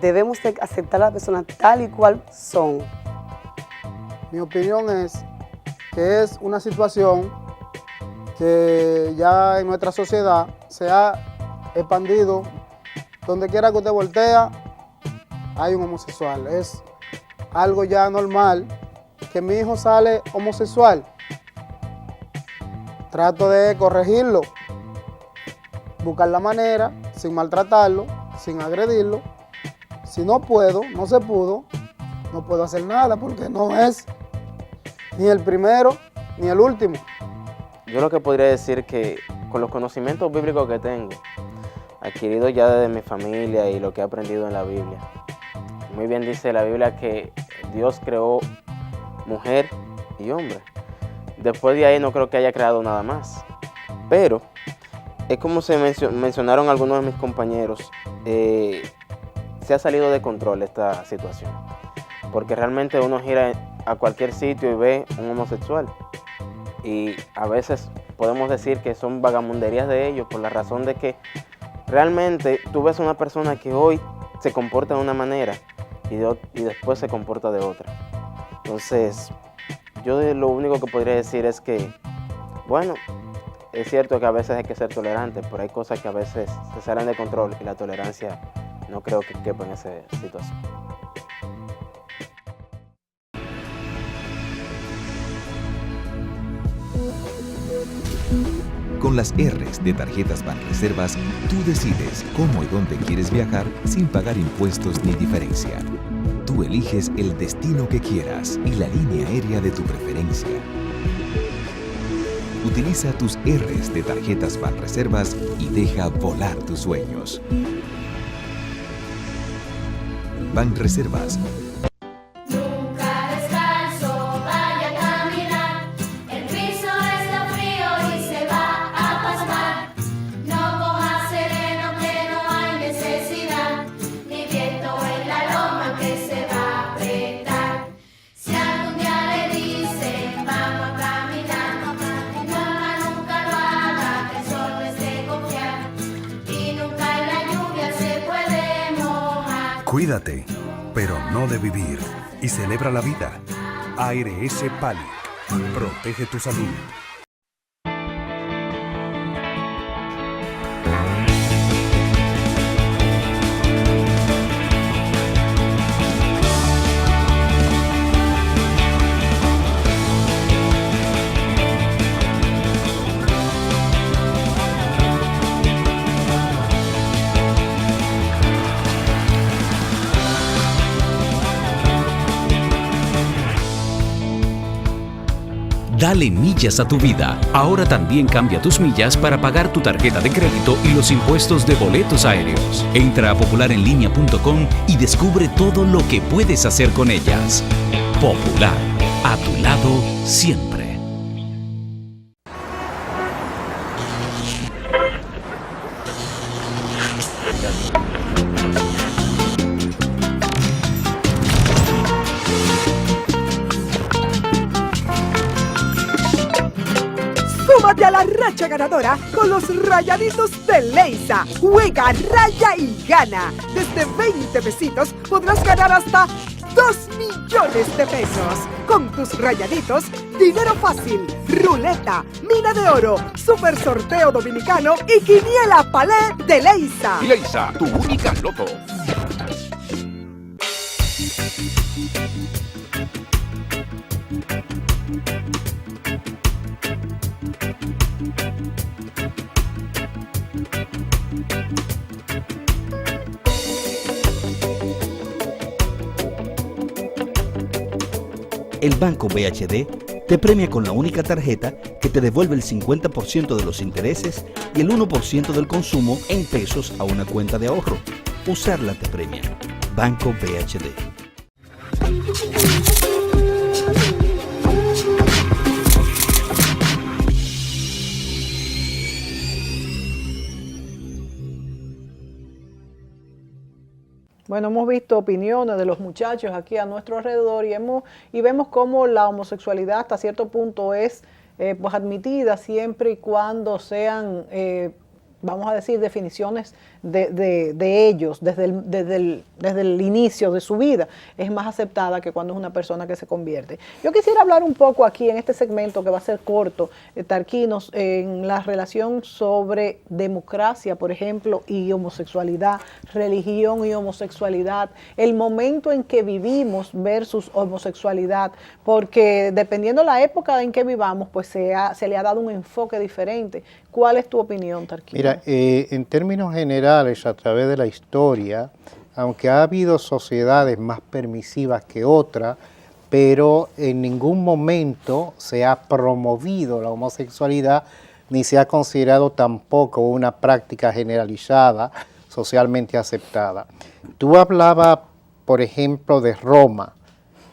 debemos de aceptar a las personas tal y cual son. Mi opinión es que es una situación que ya en nuestra sociedad se ha expandido. Donde quiera que usted voltea, hay un homosexual. Es algo ya normal que mi hijo sale homosexual. Trato de corregirlo, buscar la manera, sin maltratarlo, sin agredirlo. Si no puedo, no se pudo, no puedo hacer nada porque no es ni el primero ni el último. Yo lo que podría decir que con los conocimientos bíblicos que tengo, adquiridos ya desde mi familia y lo que he aprendido en la Biblia, muy bien dice la Biblia que Dios creó mujer y hombre. Después de ahí no creo que haya creado nada más. Pero es como se mencionaron algunos de mis compañeros, se ha salido de control esta situación. Porque realmente uno gira a cualquier sitio y ve un homosexual. Y a veces podemos decir que son vagamunderías de ellos por la razón de que realmente tú ves a una persona que hoy se comporta de una manera y después se comporta de otra. Entonces, yo lo único que podría decir es que, bueno, es cierto que a veces hay que ser tolerante, pero hay cosas que a veces se salen de control y la tolerancia no creo que quepa en esa situación. Con las R's de Tarjetas Banreservas, tú decides cómo y dónde quieres viajar sin pagar impuestos ni diferencia. Tú eliges el destino que quieras y la línea aérea de tu preferencia. Utiliza tus R's de Tarjetas Banreservas y deja volar tus sueños. Banreservas. Cuídate, pero no de vivir, y celebra la vida. ARS Pali. Protege tu salud. Dale millas a tu vida. Ahora también cambia tus millas para pagar tu tarjeta de crédito y los impuestos de boletos aéreos. Entra a popularenlinea.com y descubre todo lo que puedes hacer con ellas. Popular, a tu lado siempre. Súmate a la racha ganadora con los rayaditos de Leisa. Juega, raya y gana. Desde 20 pesitos podrás ganar hasta 2 millones de pesos. Con tus rayaditos, dinero fácil, ruleta, mina de oro, super sorteo dominicano y quiniela palé de Leisa. Leisa, tu única loto. El Banco BHD te premia con la única tarjeta que te devuelve el 50% de los intereses y el 1% del consumo en pesos a una cuenta de ahorro. Usarla te premia. Banco BHD. Bueno, hemos visto opiniones de los muchachos aquí a nuestro alrededor y vemos cómo la homosexualidad hasta cierto punto es pues admitida siempre y cuando sean, vamos a decir, definiciones de ellos desde el inicio de su vida. Es más aceptada que cuando es una persona que se convierte. Yo quisiera hablar un poco aquí en este segmento que va a ser corto, Tarquinos, en la relación sobre democracia, por ejemplo, y homosexualidad, religión y homosexualidad, el momento en que vivimos versus homosexualidad, porque dependiendo la época en que vivamos, pues se le ha dado un enfoque diferente. ¿Cuál es tu opinión, Tarquinos? Mira, en términos generales, a través de la historia, aunque ha habido sociedades más permisivas que otras, pero en ningún momento se ha promovido la homosexualidad, ni se ha considerado tampoco una práctica generalizada, socialmente aceptada. Tú hablabas, por ejemplo, de Roma,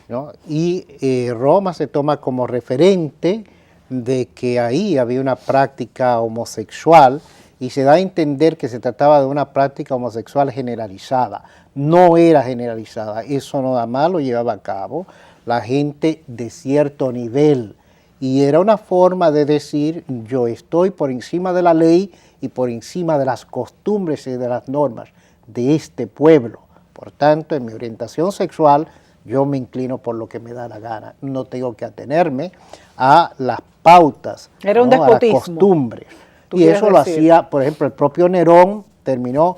¿no? Y Roma se toma como referente de que ahí había una práctica homosexual y se da a entender que se trataba de una práctica homosexual generalizada. No era generalizada, eso nada más lo llevaba a cabo la gente de cierto nivel. Y era una forma de decir, yo estoy por encima de la ley y por encima de las costumbres y de las normas de este pueblo. Por tanto, en mi orientación sexual, yo me inclino por lo que me da la gana. No tengo que atenerme a las pautas, era un despotismo, a las costumbres. Y eso lo hacía, por ejemplo, el propio Nerón terminó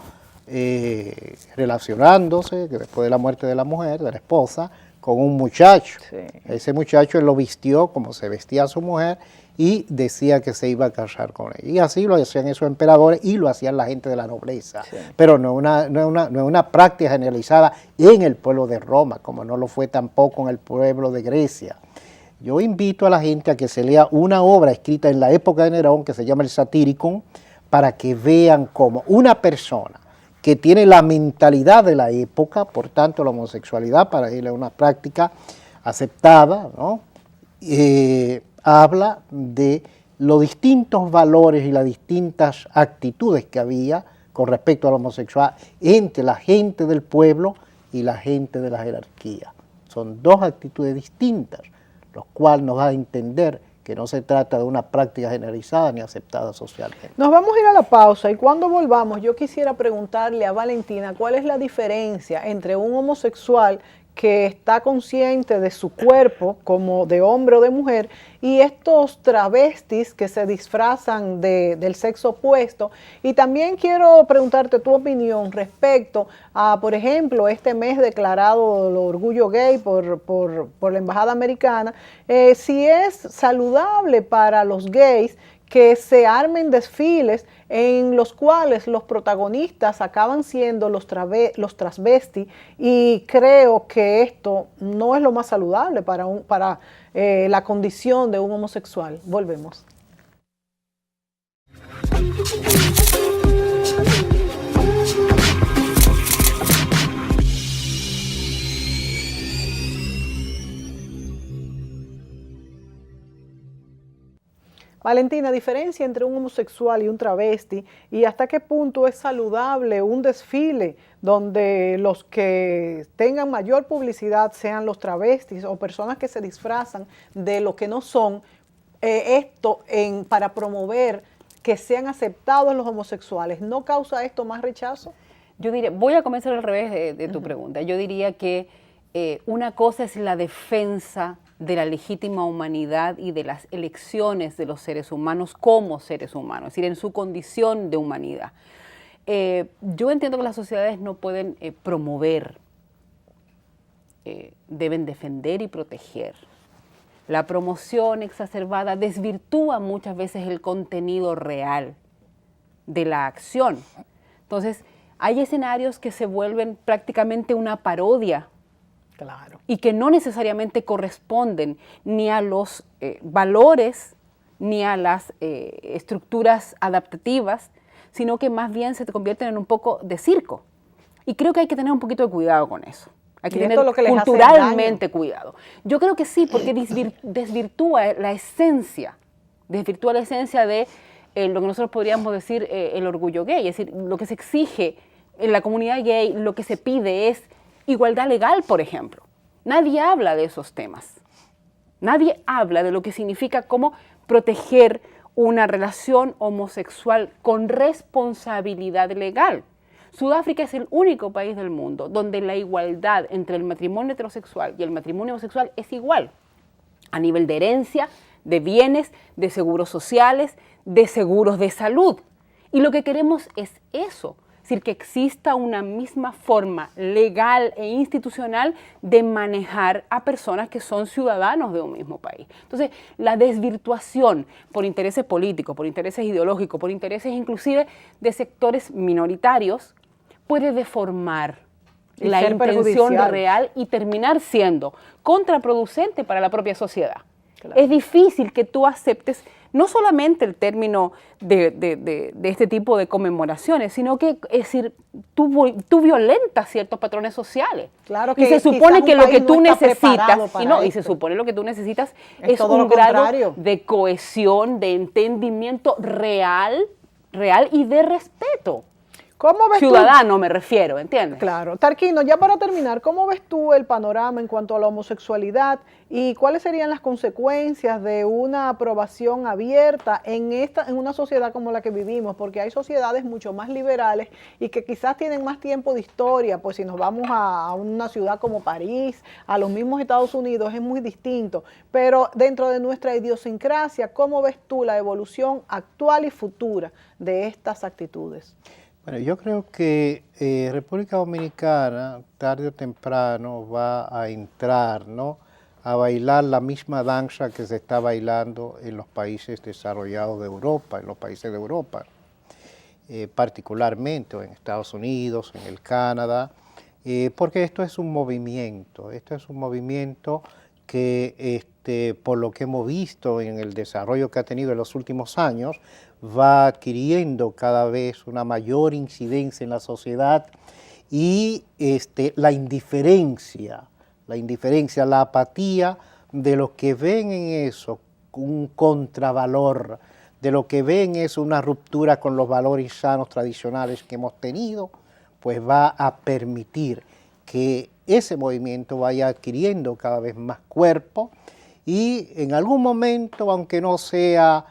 relacionándose, después de la muerte de la mujer, de la esposa, con un muchacho. Sí. Ese muchacho él lo vistió como se vestía a su mujer y decía que se iba a casar con él. Y así lo hacían esos emperadores y lo hacían la gente de la nobleza. Sí. Pero no es una práctica generalizada en el pueblo de Roma, como no lo fue tampoco en el pueblo de Grecia. Yo invito a la gente a que se lea una obra escrita en la época de Nerón que se llama el Satyricon, para que vean cómo una persona que tiene la mentalidad de la época, por tanto la homosexualidad para él es una práctica aceptada, ¿no? Habla de los distintos valores y las distintas actitudes que había con respecto a la homosexualidad entre la gente del pueblo y la gente de la jerarquía. Son dos actitudes distintas, lo cual nos da a entender que no se trata de una práctica generalizada ni aceptada socialmente. Nos vamos a ir a la pausa y cuando volvamos yo quisiera preguntarle a Valentina cuál es la diferencia entre un homosexual que está consciente de su cuerpo como de hombre o de mujer y estos travestis que se disfrazan del sexo opuesto. Y también quiero preguntarte tu opinión respecto a, por ejemplo, este mes declarado el orgullo gay por la Embajada Americana, si es saludable para los gays que se armen desfiles en los cuales los protagonistas acaban siendo los transvestis, y creo que esto no es lo más saludable para la condición de un homosexual. Volvemos. Valentina, diferencia entre un homosexual y un travesti, y hasta qué punto es saludable un desfile donde los que tengan mayor publicidad sean los travestis o personas que se disfrazan de lo que no son, para promover que sean aceptados los homosexuales. ¿No causa esto más rechazo? Yo diría, voy a comenzar al revés de tu pregunta. Yo diría que una cosa es la defensa de la legítima humanidad y de las elecciones de los seres humanos como seres humanos, es decir, en su condición de humanidad. Yo entiendo que las sociedades no pueden promover, deben defender y proteger. La promoción exacerbada desvirtúa muchas veces el contenido real de la acción. Entonces, hay escenarios que se vuelven prácticamente una parodia. Claro. Y que no necesariamente corresponden ni a los valores ni a las estructuras adaptativas, sino que más bien se convierten en un poco de circo. Y creo que hay que tener un poquito de cuidado con eso. Hay que tener culturalmente cuidado. Yo creo que sí, porque desvirtúa la esencia de lo que nosotros podríamos decir el orgullo gay. Es decir, lo que se exige en la comunidad gay, lo que se pide es igualdad legal, por ejemplo. Nadie habla de esos temas. Nadie habla de lo que significa cómo proteger una relación homosexual con responsabilidad legal. Sudáfrica es el único país del mundo donde la igualdad entre el matrimonio heterosexual y el matrimonio homosexual es igual, a nivel de herencia, de bienes, de seguros sociales, de seguros de salud. Y lo que queremos es eso. Es decir, que exista una misma forma legal e institucional de manejar a personas que son ciudadanos de un mismo país. Entonces, la desvirtuación por intereses políticos, por intereses ideológicos, por intereses inclusive de sectores minoritarios, puede deformar la intención real y terminar siendo contraproducente para la propia sociedad. Claro. Es difícil que tú aceptes no solamente el término de este tipo de conmemoraciones, sino que, es decir, tú violentas ciertos patrones sociales. Claro que y se supone que lo que tú necesitas, y se supone lo que tú necesitas es un grado de cohesión, de entendimiento real y de respeto. ¿Cómo ves ciudadano tú? Me refiero, ¿entiendes? Claro. Tarquino, ya para terminar, ¿cómo ves tú el panorama en cuanto a la homosexualidad y cuáles serían las consecuencias de una aprobación abierta en una sociedad como la que vivimos? Porque hay sociedades mucho más liberales y que quizás tienen más tiempo de historia, pues si nos vamos a una ciudad como París, a los mismos Estados Unidos, es muy distinto. Pero dentro de nuestra idiosincrasia, ¿cómo ves tú la evolución actual y futura de estas actitudes? Bueno, yo creo que República Dominicana, tarde o temprano, va a entrar, ¿no?, a bailar la misma danza que se está bailando en los países desarrollados de Europa, en los países de Europa, particularmente en Estados Unidos, en el Canadá, porque esto es un movimiento que por lo que hemos visto en el desarrollo que ha tenido en los últimos años, va adquiriendo cada vez una mayor incidencia en la sociedad y la indiferencia, la apatía de los que ven en eso un contravalor, de lo que ven es una ruptura con los valores sanos tradicionales que hemos tenido, pues va a permitir que ese movimiento vaya adquiriendo cada vez más cuerpo y en algún momento, aunque no sea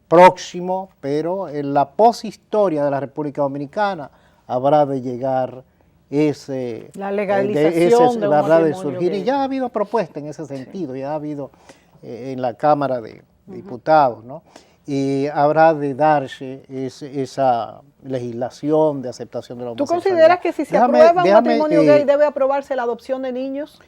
próximo, pero en la poshistoria de la República Dominicana habrá de llegar la legalización de un habrá de matrimonio surgir, gay. y ya ha habido propuestas en ese sentido, ya ha habido en la Cámara de Diputados, ¿no? Y habrá de darse esa legislación de aceptación de la ¿Tú homosexualidad. consideras que si se aprueba un matrimonio gay debe aprobarse la adopción de niños?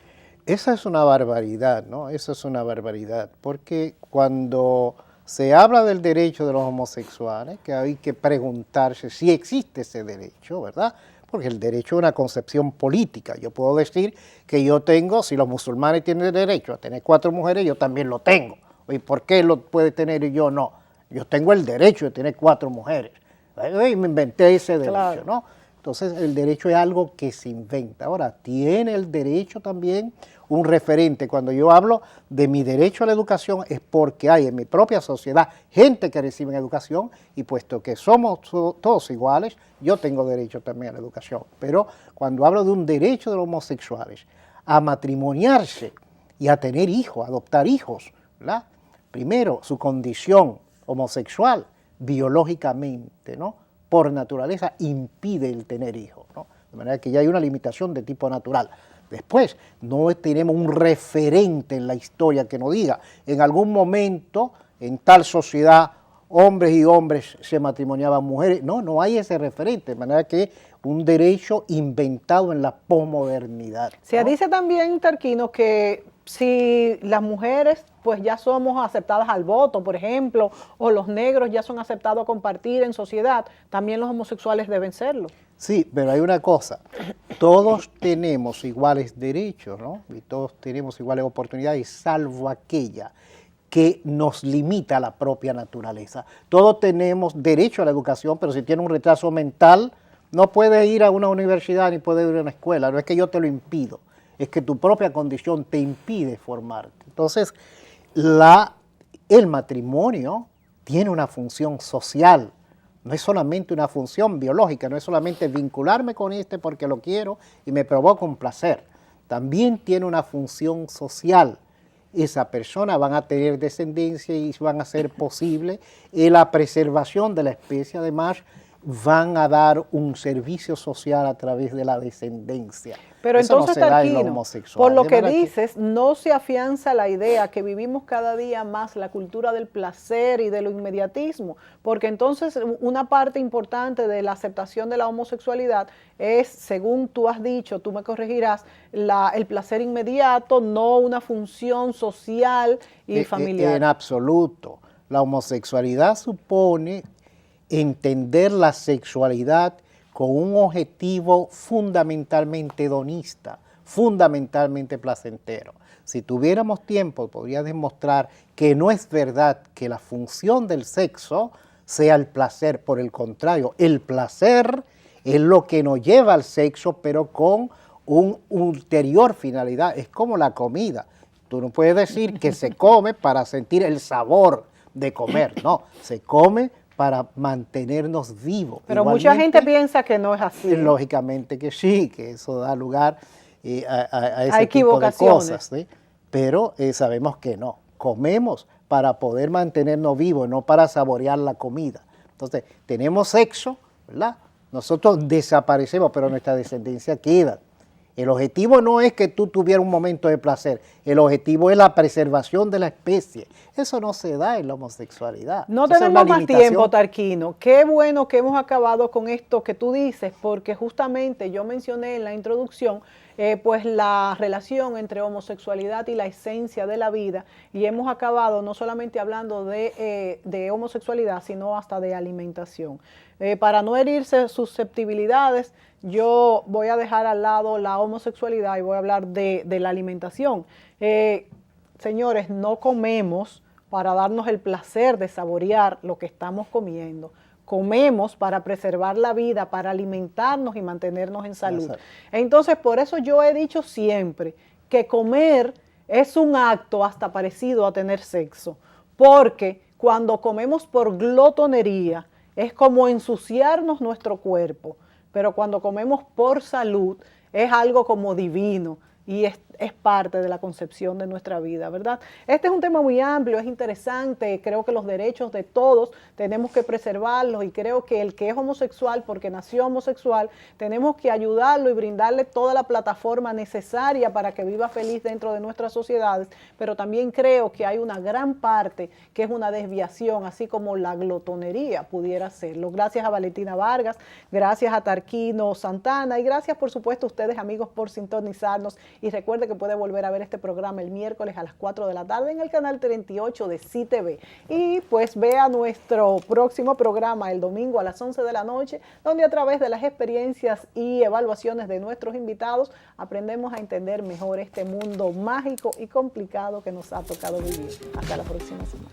Esa es una barbaridad, ¿no? Eso es una barbaridad, porque cuando se habla del derecho de los homosexuales, que hay que preguntarse si existe ese derecho, ¿verdad? Porque el derecho es una concepción política. Yo puedo decir que yo tengo, si los musulmanes tienen el derecho a tener 4 mujeres, yo también lo tengo. ¿Y por qué lo puede tener y yo no? Yo tengo el derecho de tener 4 mujeres. Y me inventé ese derecho, Claro. ¿no? Entonces, el derecho es algo que se inventa. Ahora, tiene el derecho también un referente. Cuando yo hablo de mi derecho a la educación es porque hay en mi propia sociedad gente que recibe educación, y puesto que somos todos iguales, yo tengo derecho también a la educación. Pero cuando hablo de un derecho de los homosexuales a matrimoniarse y a tener hijos, a adoptar hijos, ¿verdad? Primero, su condición homosexual biológicamente, ¿no?, por naturaleza impide el tener hijos, ¿no? De manera que ya hay una limitación de tipo natural. Después, no tenemos un referente en la historia que nos diga, en algún momento, en tal sociedad, hombres y hombres se matrimoniaban mujeres. No, no hay ese referente, de manera que un derecho inventado en la posmodernidad, ¿no? Se dice también, Tarquino, que si las mujeres pues ya somos aceptadas al voto, por ejemplo, o los negros ya son aceptados a compartir en sociedad, también los homosexuales deben serlo. Sí, pero hay una cosa, todos tenemos iguales derechos, ¿no? Y todos tenemos iguales oportunidades, salvo aquella que nos limita a la propia naturaleza. Todos tenemos derecho a la educación, pero si tiene un retraso mental, no puedes ir a una universidad ni puedes ir a una escuela. No es que yo te lo impido, es que tu propia condición te impide formarte. Entonces, el matrimonio tiene una función social. No es solamente una función biológica, no es solamente vincularme con este porque lo quiero y me provoca un placer. También tiene una función social. Esa persona van a tener descendencia y van a hacer posible la preservación de la especie. Además, van a dar un servicio social a través de la descendencia. Pero eso entonces, no se da en los Tarquino, homosexuales. por lo De que manera dices, no se afianza la idea que vivimos cada día más la cultura del placer y de lo inmediatismo, porque entonces una parte importante de la aceptación de la homosexualidad es, según tú has dicho, tú me corregirás, el placer inmediato, no una función social y familiar. En absoluto. La homosexualidad supone entender la sexualidad con un objetivo fundamentalmente hedonista, fundamentalmente placentero. Si tuviéramos tiempo, podría demostrar que no es verdad que la función del sexo sea el placer. Por el contrario, el placer es lo que nos lleva al sexo, pero con una ulterior finalidad. Es como la comida. Tú no puedes decir que se come para sentir el sabor de comer. No, se come para mantenernos vivos. Pero mucha gente piensa que no es así. Lógicamente que sí, que eso da lugar a ese tipo de cosas, ¿sí? Pero sabemos que no. Comemos para poder mantenernos vivos, no para saborear la comida. Entonces, tenemos sexo, ¿verdad? Nosotros desaparecemos, pero nuestra descendencia queda. El objetivo no es que tú tuvieras un momento de placer, el objetivo es la preservación de la especie. Eso no se da en la homosexualidad. No Eso es tenemos una más limitación. tiempo, Tarquino. Qué bueno que hemos acabado con esto que tú dices, porque justamente yo mencioné en la introducción pues la relación entre homosexualidad y la esencia de la vida, y hemos acabado no solamente hablando de homosexualidad, sino hasta de alimentación. Para no herirse susceptibilidades, yo voy a dejar al lado la homosexualidad y voy a hablar de la alimentación. Señores, no comemos para darnos el placer de saborear lo que estamos comiendo. Comemos para preservar la vida, para alimentarnos y mantenernos en salud. Entonces, por eso yo he dicho siempre que comer es un acto hasta parecido a tener sexo, porque cuando comemos por glotonería es como ensuciarnos nuestro cuerpo, pero cuando comemos por salud es algo como divino. Y es parte de la concepción de nuestra vida, ¿verdad? Este es un tema muy amplio, es interesante, creo que los derechos de todos tenemos que preservarlos y creo que el que es homosexual porque nació homosexual, tenemos que ayudarlo y brindarle toda la plataforma necesaria para que viva feliz dentro de nuestras sociedades, pero también creo que hay una gran parte que es una desviación, así como la glotonería pudiera serlo. Gracias a Valentina Vargas, gracias a Tarquino Santana y gracias por supuesto a ustedes amigos por sintonizarnos y recuerde que puede volver a ver este programa el miércoles a las 4 de la tarde en el canal 38 de CTV. Y pues vea nuestro próximo programa el domingo a las 11 de la noche, donde a través de las experiencias y evaluaciones de nuestros invitados aprendemos a entender mejor este mundo mágico y complicado que nos ha tocado vivir. Hasta la próxima semana.